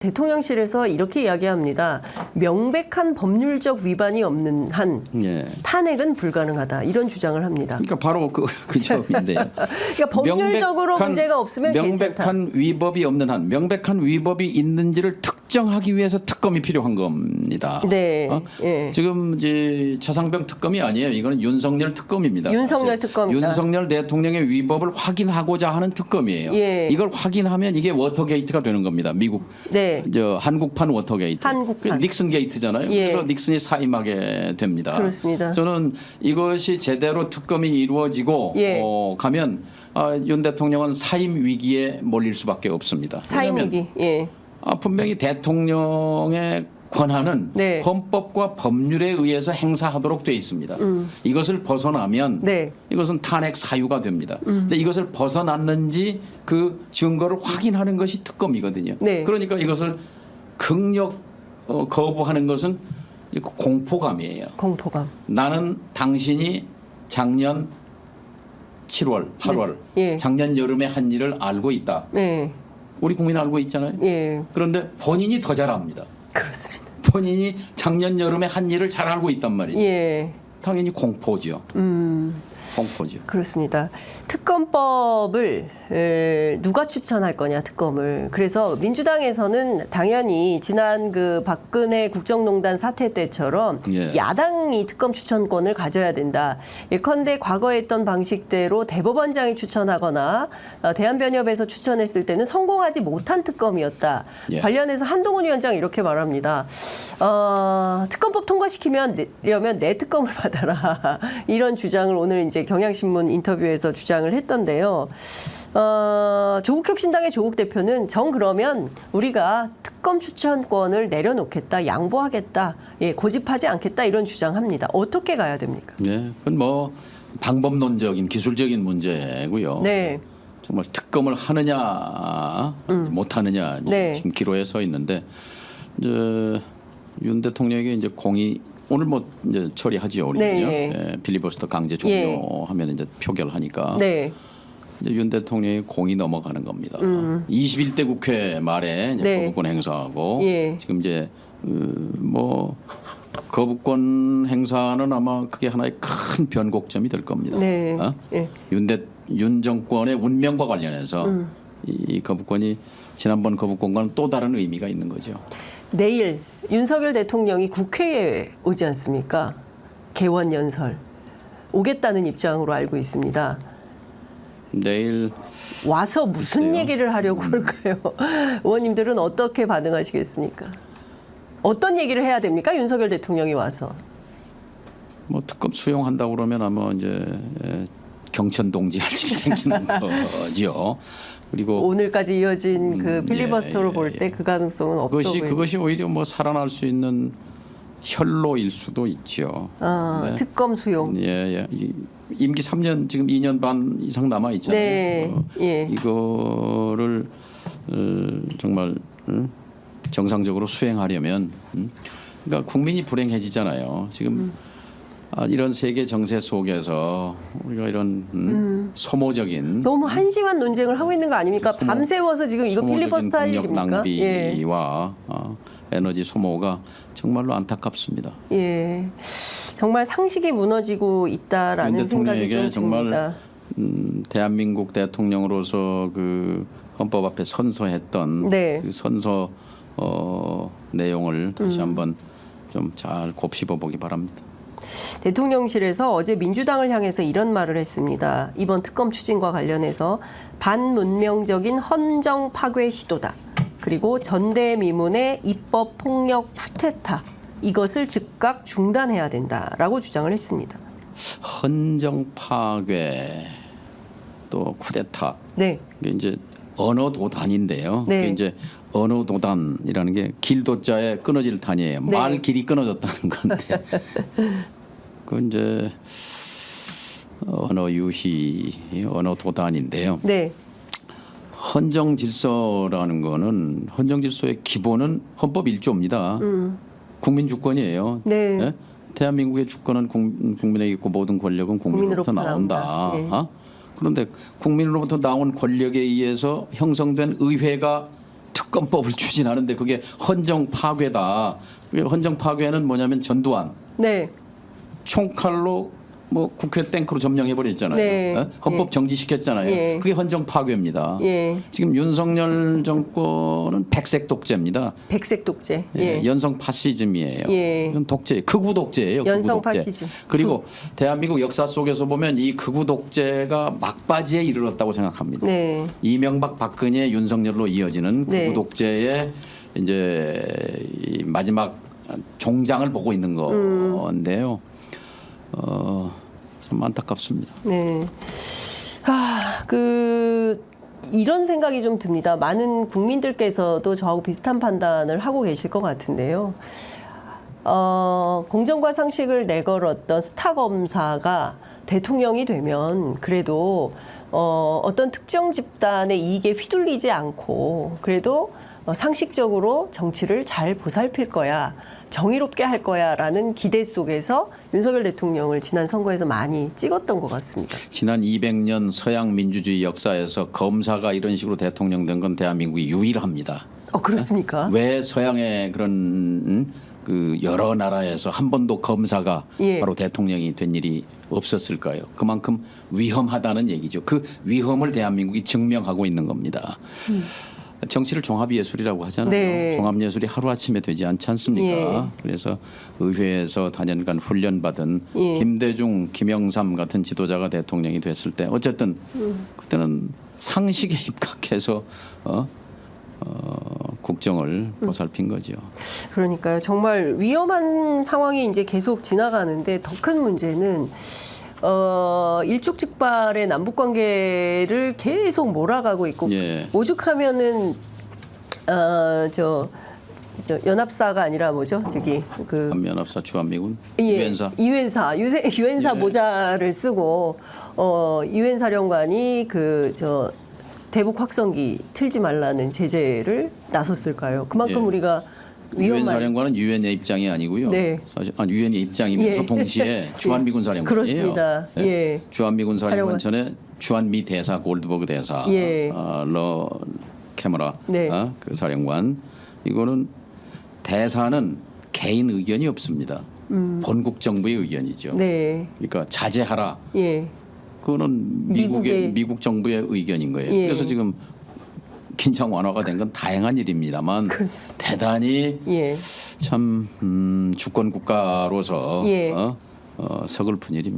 대통령실에서 이렇게 이야기합니다. 명백한 법률적 위반이 없는 한 예. 탄핵은 불가능하다. 이런 주장을 합니다. 그러니까 바로 그 점인데요. 그러니까 법률적으로 문제가 없으면 괜찮다. 명백한 위법이 없는 한, 명백한 위법이 있는지를 특정하기 위해서 특검이 필요한 겁니다. 네. 예. 지금 이제 차상병 특검이 아니에요. 이거는 윤석열 특검입니다. 윤석열 특검이다. 윤석열 대통령의 위법을 확인하고자 하는 특검이에요. 예. 이걸 확인하면 이게 워터게이트가 되는 겁니다. 미국. 네. 저 한국판 워터게이트. 한국판. 닉슨 게이트잖아요. 예. 그래서 닉슨이 사임하게 됩니다. 그렇습니다. 저는 이것이 제대로 특검이 이루어지고 예. 가면 윤 대통령은 사임 위기에 몰릴 수밖에 없습니다. 사임 위기. 예. 분명히 대통령의 권한은 네. 헌법과 법률에 의해서 행사하도록 되어 있습니다. 이것을 벗어나면 네. 이것은 탄핵 사유가 됩니다. 근데 이것을 벗어났는지 그 증거를 확인하는 것이 특검이거든요. 네. 그러니까 이것을 극력 거부하는 것은 공포감이에요. 공포감. 나는 당신이 작년 7월, 8월, 네. 예. 작년 여름에 한 일을 알고 있다. 네. 우리 국민 알고 있잖아요. 예. 그런데 본인이 더 잘 압니다. 그렇습니다. 본인이 작년 여름에 한 일을 잘 알고 있단 말이죠. 예. 당연히 공포죠. 공포죠. 그렇습니다. 특검법을 누가 추천할 거냐 특검을. 그래서 민주당에서는 당연히 지난 그 박근혜 국정농단 사태 때처럼 예. 야당이 특검 추천권을 가져야 된다. 예컨대 과거에 했던 방식대로 대법원장이 추천하거나 대한변협에서 추천했을 때는 성공하지 못한 특검이었다. 예. 관련해서 한동훈 위원장 이렇게 말합니다. 특검법 통과시키려면 내 특검을 받아라. 이런 주장을 오늘 이제 경향신문 인터뷰에서 주장을 했던데요. 조국혁신당의 조국 대표는 그러면 우리가 특검 추천권을 내려놓겠다, 양보하겠다, 예, 고집하지 않겠다 이런 주장합니다. 어떻게 가야 됩니까? 네, 그건 뭐 방법론적인 기술적인 문제고요. 네. 정말 특검을 하느냐 못하느냐 네. 지금 기로에 서 있는데 이제 윤 대통령에게 이제 공이 오늘 뭐 이제 처리하지요, 우리는요. 네. 예, 필리버스터 강제 종료하면 이제 표결하니까. 네. 이제 윤 대통령의 공이 넘어가는 겁니다. 21대 국회 말에 이제 네. 거부권 행사하고 예. 지금 이제 뭐 거부권 행사는 아마 그게 하나의 큰 변곡점이 될 겁니다. 네. 예. 윤 정권의 운명과 관련해서 이 거부권이 지난번 거부권과는 또 다른 의미가 있는 거죠. 내일 윤석열 대통령이 국회에 오지 않습니까? 개원 연설 오겠다는 입장으로 알고 있습니다. 내일 와서 무슨 글쎄요. 얘기를 하려고 할까요? 의원님들은 어떻게 반응하시겠습니까? 어떤 얘기를 해야 됩니까? 윤석열 대통령이 와서. 뭐 특검 수용한다고 그러면 아마 이제 경천 동지할 일이 생기는 거죠. 그리고 오늘까지 이어진 그 필리버스터로 예, 볼 때 그 가능성은 없어 보입니다. 그것이 오히려 뭐 살아날 수 있는 혈로일 수도 있죠. 네. 특검 수용. 예. 임기 3년 지금 2년 반 이상 남아 있잖아요. 네. 예. 이거를 정말 정상적으로 수행하려면 그러니까 국민이 불행해지잖아요. 지금 이런 세계 정세 속에서 우리가 이런 소모적인 너무 한심한 논쟁을 하고 있는 거 아닙니까? 밤새워서 지금 이거 필리버스터 할 국력 일입니까? 낭비와 에너지 소모가 정말로 안타깝습니다. 예. 정말 상식이 무너지고 있다라는 생각이 좀 듭니다. 정말 대한민국 대통령으로서 그 헌법 앞에 선서했던 네. 그 선서 내용을 다시 한번 좀 잘 곱씹어 보기 바랍니다. 대통령실에서 어제 민주당을 향해서 이런 말을 했습니다. 이번 특검 추진과 관련해서 반문명적인 헌정 파괴 시도다. 그리고 전대미문의 입법 폭력 쿠데타. 이것을 즉각 중단해야 된다라고 주장을 했습니다. 헌정 파괴 또 쿠데타. 네. 이게 이제 언어 도단인데요. 네. 이게 이제 언어 도단이라는 게 길도자에 끊어질 단이에요. 네. 말 길이 끊어졌다는 건데. 그 이제 언어 유희, 언어 도단인데요. 네. 헌정 질서라는 거는 헌정 질서의 기본은 헌법 1조입니다. 국민 주권이에요. 네. 예? 대한민국의 주권은 국민에게 있고 모든 권력은 국민으로부터 나온다. 예. 그런데 국민으로부터 나온 권력에 의해서 형성된 의회가 특검법을 추진하는데 그게 헌정 파괴다. 그게 헌정 파괴는 뭐냐면 전두환 네. 총칼로 뭐 국회 땡크로 점령해 버렸잖아요. 네. 헌법 예. 정지시켰잖아요. 예. 그게 헌정 파괴입니다. 예. 지금 윤석열 정권은 백색 독재입니다. 백색 독재. 예. 예. 연성 파시즘이에요. 예. 이건 독재, 극우 독재예요. 연성 극우 독재. 파시즘. 그리고 대한민국 역사 속에서 보면 이 극우 독재가 막바지에 이르렀다고 생각합니다. 네. 이명박, 박근혜, 윤석열로 이어지는 극우 네. 독재의 이제 이 마지막 종장을 보고 있는 건데요. 참 안타깝습니다. 네. 이런 생각이 좀 듭니다. 많은 국민들께서도 저하고 비슷한 판단을 하고 계실 것 같은데요. 공정과 상식을 내걸었던 스타 검사가 대통령이 되면 그래도 어떤 특정 집단의 이익에 휘둘리지 않고 그래도 상식적으로 정치를 잘 보살필 거야, 정의롭게 할 거야라는 기대 속에서 윤석열 대통령을 지난 선거에서 많이 찍었던 것 같습니다. 지난 200년 서양 민주주의 역사에서 검사가 이런 식으로 대통령 된 건 대한민국이 유일합니다. 그렇습니까? 왜 서양의 그런 그 여러 나라에서 한 번도 검사가 예. 바로 대통령이 된 일이 없었을까요? 그만큼 위험하다는 얘기죠. 그 위험을 대한민국이 증명하고 있는 겁니다. 정치를 종합예술이라고 하잖아요. 네. 종합예술이 하루아침에 되지 않지 않습니까? 예. 그래서 의회에서 다년간 훈련받은 예. 김대중, 김영삼 같은 지도자가 대통령이 됐을 때 어쨌든 그때는 상식에 입각해서 국정을 보살핀 거죠. 그러니까요. 정말 위험한 상황이 이제 계속 지나가는데 더 큰 문제는 일촉즉발의 남북 관계를 계속 몰아가고 있고 예. 오죽하면은 저 연합사가 아니라 뭐죠? 저기 그 한미연합사 주한미군 예, 유엔사 유엔사 예. 모자를 쓰고 유엔 사령관이 대북 확성기 틀지 말라는 제재를 나섰을까요? 그만큼 예. 우리가 유엔 위험한 사령관은 유엔의 입장이 아니고요. 네. 사실 유엔의 입장이면서 예. 동시에 주한미군 사령관이에요. 그렇습니다. 예. 주한미군 사령관 전에 주한미 대사 골드버그 대사, 예. 러 캐머라 네. 그 사령관 이거는 대사는 개인 의견이 없습니다. 본국 정부의 의견이죠. 네. 그러니까 자제하라. 예. 그거는 미국의- 미국 정부의 의견인 거예요. 예. 그래서 지금 긴장 완화가 된 건 다행한 일입니다만 그렇습니다. 대단히 예. 참 주권 국가로서 예. 서글픈 일입니다.